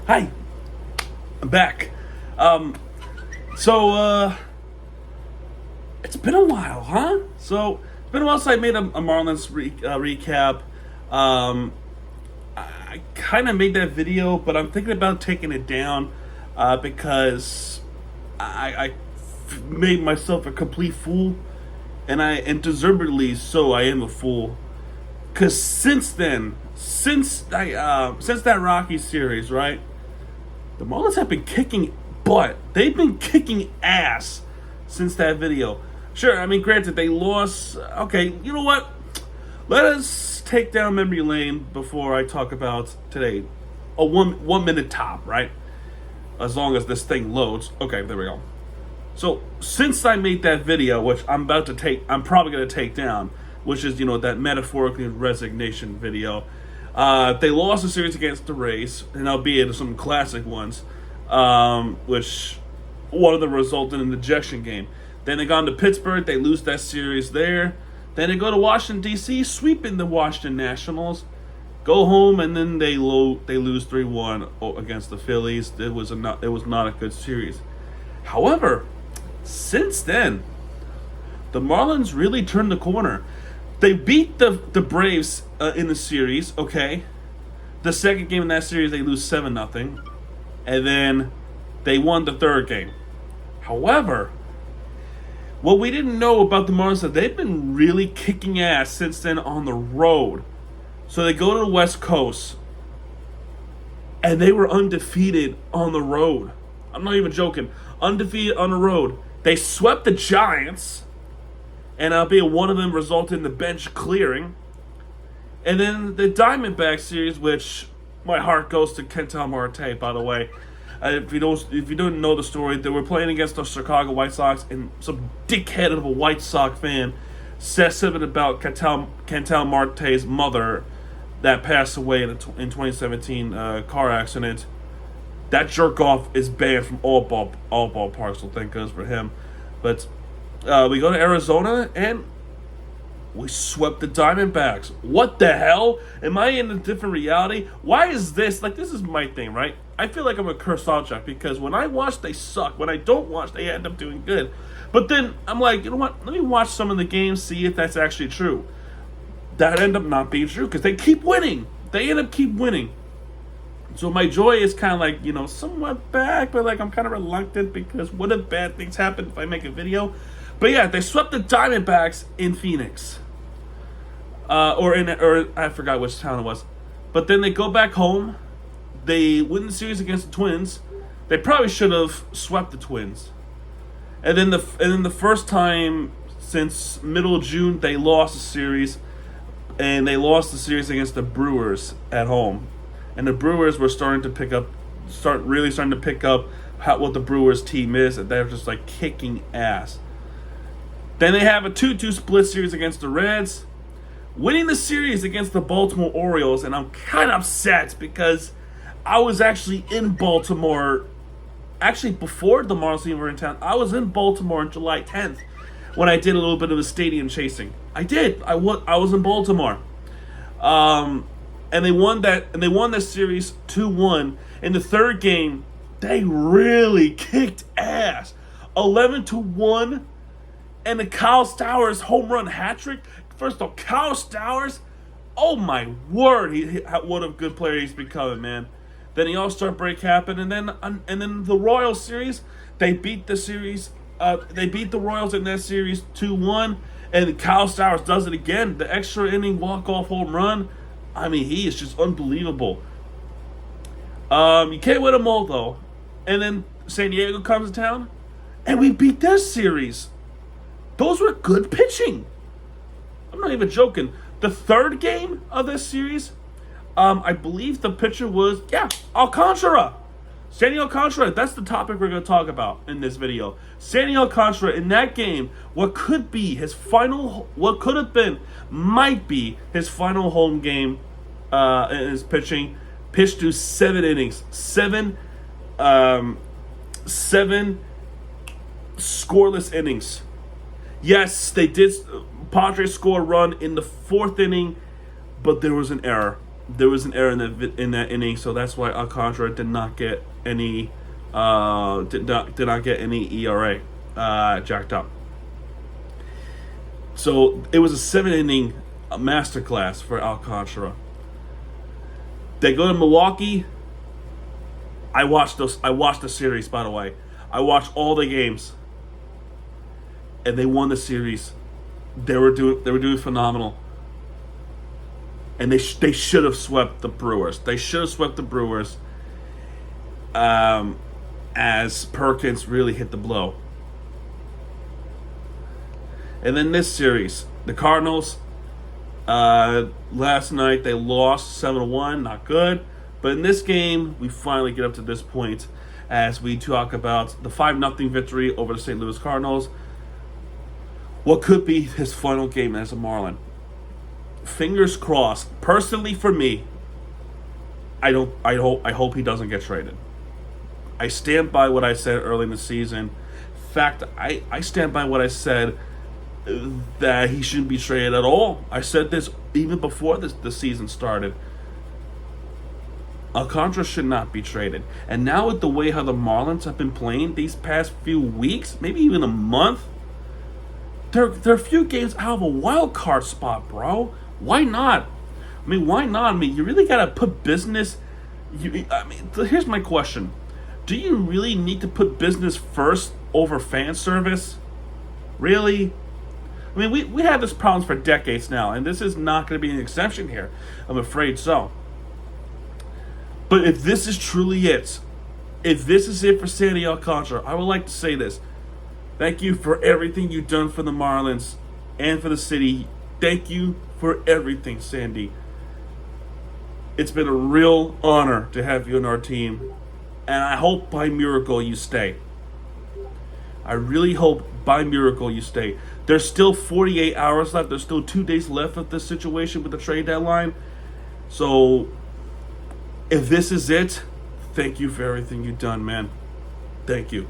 Hi, I'm back. So it's been a while, huh? It's been a while since I made a Marlins recap. I kind of made that video, but I'm thinking about taking it down because I made myself a complete fool, and deservedly so. I am a fool. Cause since then, since that Rocky series, right? The Marlins have been kicking butt. They've been kicking ass since that video. Sure, I mean, granted, they lost. Okay, you know what? Let us take down memory lane before I talk about today. A 1 minute top, right? As long as this thing loads. Okay, there we go. So since I made that video, which I'm probably gonna take down, which is that metaphorically resignation video. They lost the series against the Rays, and albeit some classic ones, which one of them resulted in an ejection game. Then they got into Pittsburgh, they lose that series there. Then they go to Washington, D.C., sweeping the Washington Nationals, go home, and then they lose 3-1 against the Phillies. It was not a good series. However, since then, the Marlins really turned the corner. They beat the Braves in the series, okay? The second game in that series, they lose 7-0. And then they won the third game. However, what we didn't know about the Marlins is that they've been really kicking ass since then on the road. So they go to the West Coast, and they were undefeated on the road. I'm not even joking. Undefeated on the road. They swept the Giants, and albeit one of them resulted in the bench clearing. And then the Diamondback series, which my heart goes to Ketel Marte, by the way. If you don't know the story, they were playing against the Chicago White Sox, and some dickhead of a White Sox fan said something about Ketel Marte's mother that passed away in 2017 car accident. That jerk off is banned from all ballparks, so thank goodness for him. But we go to Arizona, and we swept the Diamondbacks. What the hell? Am I in a different reality? Why is this? This is my thing, right? I feel like I'm a cursed object because when I watch, they suck. When I don't watch, they end up doing good. But then I'm like, you know what? Let me watch some of the games, see if that's actually true. That ended up not being true because they keep winning. They end up keep winning. So my joy is kind of somewhat back, but I'm kind of reluctant because what if bad things happen if I make a video? But yeah, they swept the Diamondbacks in Phoenix. Or I forgot which town it was. But then they go back home. They win the series against the Twins. They probably should have swept the Twins. And then the first time since middle of June, they lost the series. And they lost the series against the Brewers at home. And the Brewers were starting to pick up what the Brewers team is, and they're just kicking ass. Then they have a 2-2 split series against the Reds, winning the series against the Baltimore Orioles, and I'm kind of upset because I was actually in Baltimore, before the Marlins even were in town. I was in Baltimore on July 10th when I did a little bit of a stadium chasing. I did. I was in Baltimore. And they won that series 2-1. In the third game, they really kicked ass. 11-1. And the Kyle Stowers home run hat trick. First of all, Kyle Stowers, oh my word, what a good player he's becoming, man. Then the All-Star break happened, and then the Royals series, they beat the series. They beat the Royals in that series 2-1, and Kyle Stowers does it again. The extra inning walk-off home run. I mean, he is just unbelievable. You can't win them all, though. And then San Diego comes to town, and we beat their series. Those were good pitching. I'm not even joking. The third game of this series, I believe the pitcher was, Alcantara. Sandy Alcantara, that's the topic we're going to talk about in this video. Sandy Alcantara, in that game, what could have been, might be his final home game in his pitching, pitched through 7 innings. Seven scoreless innings. Yes, they did. Padres score a run in the 4th inning, but there was an error. there was an error in that inning, so that's why Alcantara did not get any ERA jacked up. So it was a 7-inning masterclass for Alcantara. They go to Milwaukee. I watched the series, by the way. I watched all the games, and they won the series. They were doing phenomenal. And they should have swept the Brewers. They should have swept the Brewers as Perkins really hit the blow. And then this series, the Cardinals, last night they lost 7-1, not good. But in this game, we finally get up to this point as we talk about the 5-0 victory over the St. Louis Cardinals. What could be his final game as a Marlin? Fingers crossed. Personally, for me, I hope he doesn't get traded. I stand by what I said early in the season. In fact, I stand by what I said that he shouldn't be traded at all. I said this even before the season started. Alcantara should not be traded. And now with the way how the Marlins have been playing these past few weeks, maybe even a month, they're a few games out of a wild card spot, bro. Why not? I mean, why not? I mean, you really got to put business... here's my question. Do you really need to put business first over fan service? Really? I mean, we had this problem for decades now, and this is not going to be an exception here. I'm afraid so. But if this is truly it, if this is it for Sandy Alcantara, I would like to say this. Thank you for everything you've done for the Marlins and for the city. Thank you for everything, Sandy. It's been a real honor to have you on our team, and I hope by miracle you stay. I really hope by miracle you stay. There's still 48 hours left. There's still 2 days left of this situation with the trade deadline. So, if this is it, thank you for everything you've done, man. Thank you.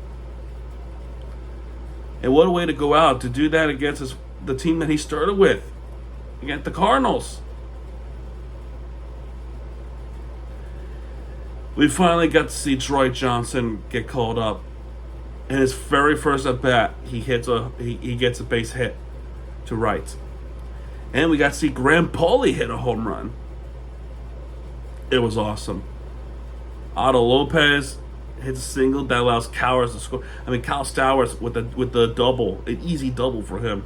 And what a way to go out to do that against the team that he started with, against the Cardinals. We finally got to see Troy Johnston get called up. In his very first at bat, he gets a base hit to right. And we got to see Graham Pauley hit a home run. It was awesome. Otto Lopez hits a single that allows Cowers to score. I mean, Kyle Stowers with the double, an easy double for him.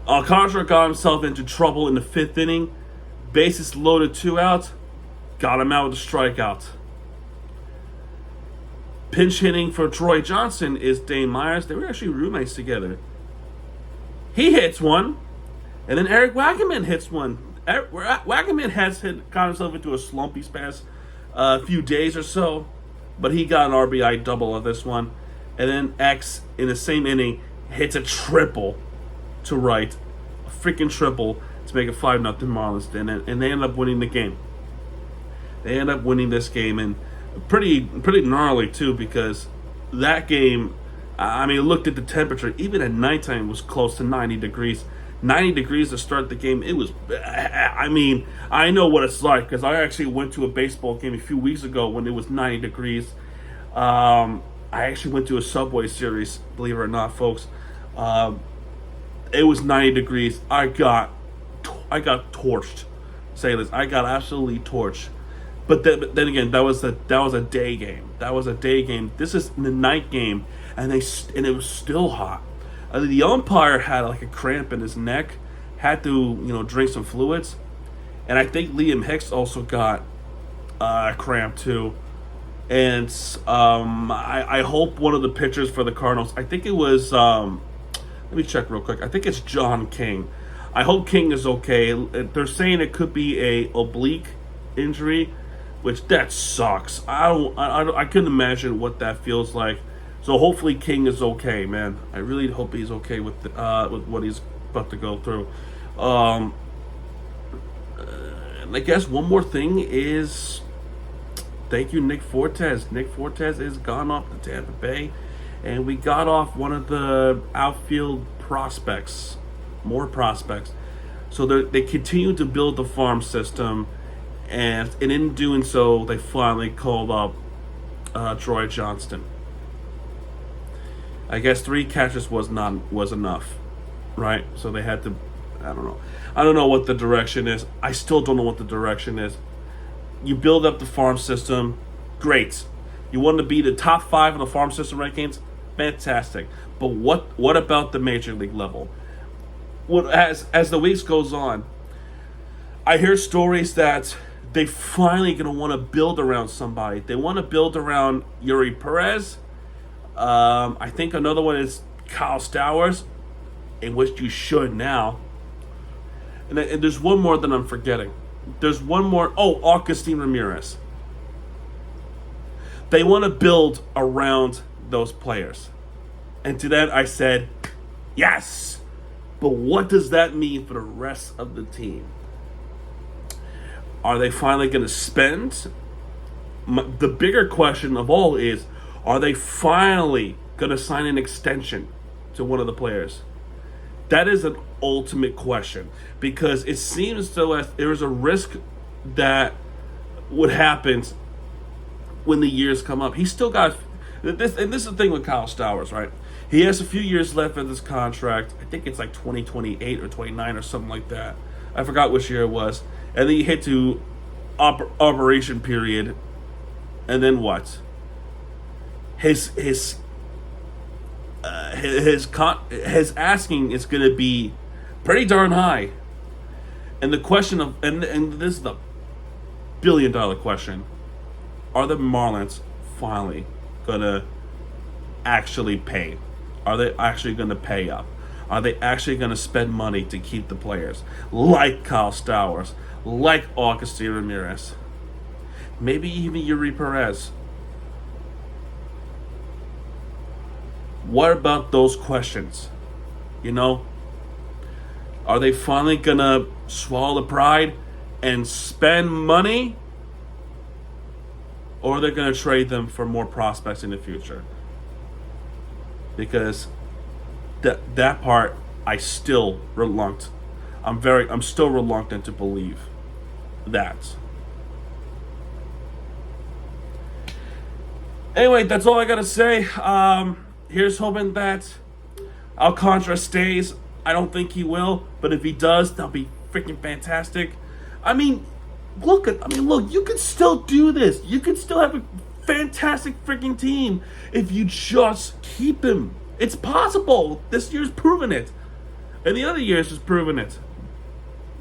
Alcantara got himself into trouble in the 5th inning. Bases loaded, 2 outs. Got him out with a strikeout. Pinch hitting for Troy Johnston is Dane Myers. They were actually roommates together. He hits one, and then Eric Wackerman hits one. Wackerman has got himself into a slump these past few days or so, but he got an RBI double of this one. And then X, in the same inning, hits a triple to right. A freaking triple to make it 5-0 Marlins. And they end up winning the game. They end up winning this game, and pretty gnarly too, because that game, I mean, looked at the temperature, even at nighttime, was close to 90 degrees. 90 degrees to start the game. It was, I mean, I know what it's like, because I actually went to a baseball game a few weeks ago when it was 90 degrees. I actually went to a Subway series, believe it or not, folks. It was 90 degrees. I got torched. Say this, I got absolutely torched. But then again, that was a day game. That was a day game. This is the night game, and it was still hot. The umpire had like a cramp in his neck, had to drink some fluids, and I think Liam Hicks also got a cramp too. And I hope one of the pitchers for the Cardinals, I think it was let me check real quick. I think it's John King. I hope King is okay. They're saying it could be a oblique injury, which that sucks. I couldn't imagine what that feels like. So hopefully King is okay, man. I really hope he's okay with what he's about to go through. And I guess one more thing is, thank you, Nick Fortes. Nick Fortes is gone off to Tampa Bay, and we got off one of the outfield prospects, more prospects. So they continue to build the farm system. and in doing so, they finally called up Troy Johnston. I guess 3 catches was enough, right? So they had to. I don't know what the direction is. I still don't know what the direction is. You build up the farm system, great. You want to be the top 5 in the farm system rankings, fantastic. But what about the major league level? As the weeks goes on, I hear stories that they finally gonna want to build around somebody. They want to build around Yuri Perez. I think another one is Kyle Stowers, in which you should now. And there's one more that I'm forgetting. There's one more. Oh, Augustine Ramirez. They want to build around those players. And to that I said, yes. But what does that mean for the rest of the team? Are they finally going to spend? The bigger question of all is, are they finally going to sign an extension to one of the players? That is an ultimate question, because it seems though as there is a risk that would happen when the years come up. He's still got this, and this is the thing with Kyle Stowers, right? He has a few years left of this contract. I think it's like 2028 or 29 or something like that. I forgot which year it was. And then you hit to operation period, and then what? His asking is going to be pretty darn high, and the question of and this is the $1 billion question: are the Marlins finally going to actually pay? Are they actually going to pay up? Are they actually going to spend money to keep the players like Kyle Stowers, like Augustine Ramirez, maybe even Yuri Perez? What about those questions? You know? Are they finally going to swallow the pride and spend money? Or are they going to trade them for more prospects in the future? Because that part, I'm still reluctant to believe that. Anyway, that's all I got to say. Here's hoping that Alcantara stays. I don't think he will, but if he does, that'll be freaking fantastic. Look, you can still do this. You can still have a fantastic freaking team if you just keep him. It's possible. This year's proven it. And the other years has proven it.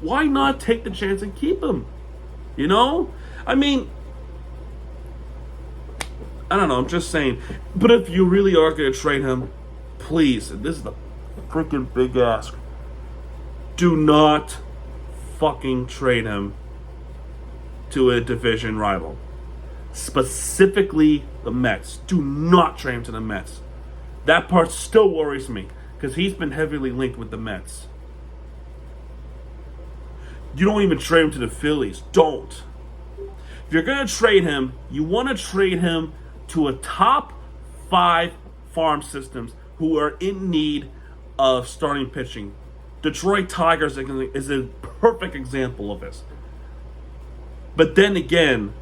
Why not take the chance and keep him? You know? I don't know, I'm just saying. But if you really are going to trade him, please, and this is the freaking big ask, do not fucking trade him to a division rival. Specifically, the Mets. Do not trade him to the Mets. That part still worries me, because he's been heavily linked with the Mets. You don't even trade him to the Phillies. Don't. If you're going to trade him, you want to trade him to a top 5 farm systems who are in need of starting pitching. Detroit Tigers is a perfect example of this. But then again,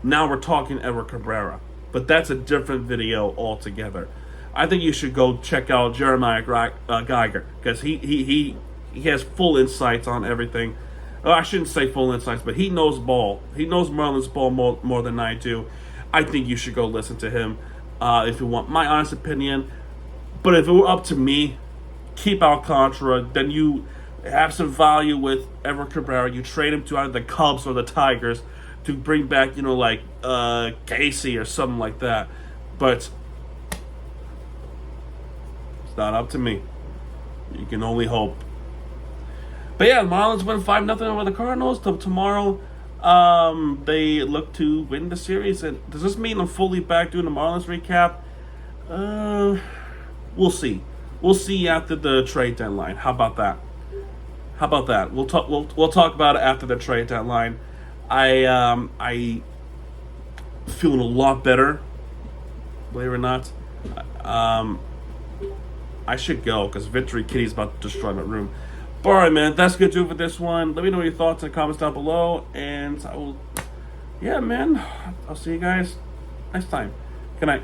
now we're talking Edward Cabrera. But that's a different video altogether. I think you should go check out Jeremiah Geiger, because he has full insights on everything. I shouldn't say full insights, but he knows ball. He knows Marlins ball more than I do. I think you should go listen to him if you want my honest opinion. But if it were up to me, keep Alcantara. Then you have some value with Edward Cabrera. You trade him to either the Cubs or the Tigers to bring back, Casey or something like that. But it's not up to me. You can only hope. But yeah, the Marlins win 5-0 over the Cardinals. Tomorrow, they look to win the series. And does this mean I'm fully back doing the Marlins recap? We'll see. We'll see after the trade deadline. How about that? We'll talk about it after the trade deadline. I feeling a lot better. Believe it or not. I should go because Victory Kitty's about to destroy my room. But all right, man, that's good to do for this one. Let me know your thoughts in the comments down below, and I will. Yeah, man, I'll see you guys next time. Good night.